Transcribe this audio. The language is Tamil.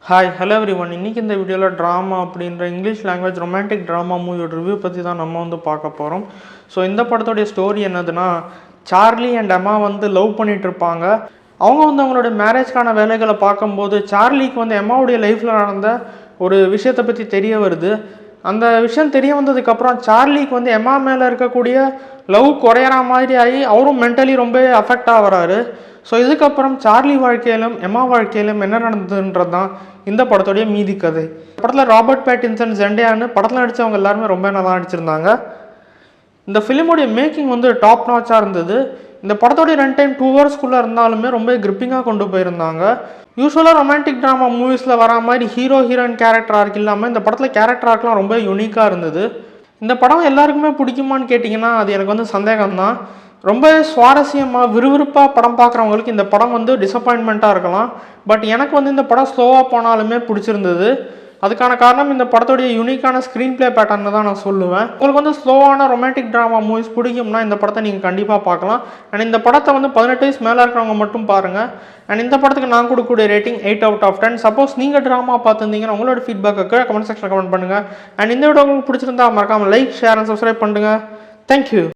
Hi hello everyone. இன்றைக்கி இந்த வீடியோவில் ட்ராமா அப்படின்ற இங்கிலீஷ் லாங்குவேஜ் ரொமான்டிக் ட்ராமா மூவியோட ரிவ்யூ பற்றி தான் நம்ம பார்க்க போகிறோம். ஸோ இந்த படத்தோடைய ஸ்டோரி என்னதுன்னா, சார்லி அண்ட் அம்மா லவ் பண்ணிகிட்டு இருப்பாங்க. அவங்க அவங்களுடைய மேரேஜ்க்கான வேலைகளை பார்க்கும்போது சார்லிக்கு எம்மாவுடைய லைஃப்பில் நடந்த ஒரு விஷயத்தை பற்றி தெரிய வருது. அந்த விஷயம் தெரிய வந்ததுக்கப்புறம் சார்லிக்கு எம்மா மேலே இருக்கக்கூடிய லவ் குறையிற மாதிரி ஆகி அவரும் மென்டலி ரொம்ப அஃபெக்ட் ஆகிறாரு. ஸோ இதுக்கப்புறம் சார்லி வாழ்க்கையிலும் எம்மா வாழ்க்கையிலும் என்ன நடந்ததுன்றது தான் இந்த படத்தோடைய மீதி கதை. படத்தில் ராபர்ட் பேட்டின்சன், ஜெண்டேயான்னு படத்தில் நடித்தவங்க எல்லாருமே ரொம்ப நல்லா நடிச்சிருந்தாங்க. இந்த ஃபிலிமோடைய மேக்கிங் டாப் நாச்சாக இருந்தது. இந்த படத்தோடைய ரன் டைம் 2 ஹவர்ஸ்க்குள்ளே இருந்தாலுமே ரொம்ப கிரிப்பிங்காக கொண்டு போயிருந்தாங்க. யூஸ்வலாக ரொமான்டிக் ட்ராமா மூவிஸில் வர மாதிரி ஹீரோ ஹீரோயின் கேரக்டர் ஆர்க் இல்லாமல் இந்த படத்தில் கேரக்டர் ஆர்க்லாம் ரொம்ப யூனிக்காக இருந்தது. இந்த படம் எல்லாருக்குமே பிடிக்குமான்னு கேட்டிங்கன்னா அது எனக்கு சந்தேகம்தான். ரொம்ப சுவாரஸ்யமாக விறுவிறுப்பாக படம் பார்க்குறவங்களுக்கு இந்த படம் டிசப்பாயின்மெண்ட்டாக இருக்கலாம். பட் எனக்கு இந்த படம் ஸ்லோவாக போனாலுமே பிடிச்சிருந்தது. அதுக்கான காரணம் இந்த படத்தோடைய யூனிக்கான ஸ்க்ரீன் பிளே பேட்டர்னு தான் நான் சொல்லுவேன். உங்களுக்கு ஸ்லோவான ரொமான்டிக் ட்ராமா மூவிஸ் பிடிக்கும்னா இந்த படத்தை நீங்கள் கண்டிப்பாக பார்க்கலாம். அண்ட் இந்த படத்தை 18 வயசு மேலே இருக்கிறவங்க மட்டும் பாருங்கள். அண்ட் இந்த படத்துக்கு நான் கொடுக்கக்கூடிய ரேட்டிங் 8 out of 10. சப்போஸ் நீங்கள் ட்ராமா பார்த்துருந்தீங்கன்னா உங்களோட ஃபீட்பேக்கு கமெண்ட் செக்ஷனில் கமெண்ட் பண்ணுங்கள். அண்ட் இந்த வீடியோ உங்களுக்கு பிடிச்சிருந்தா மறக்காமல் லைக், ஷேர் அண்ட் சப்ஸ்கிரைப் பண்ணுங்கள். தேங்க்யூ.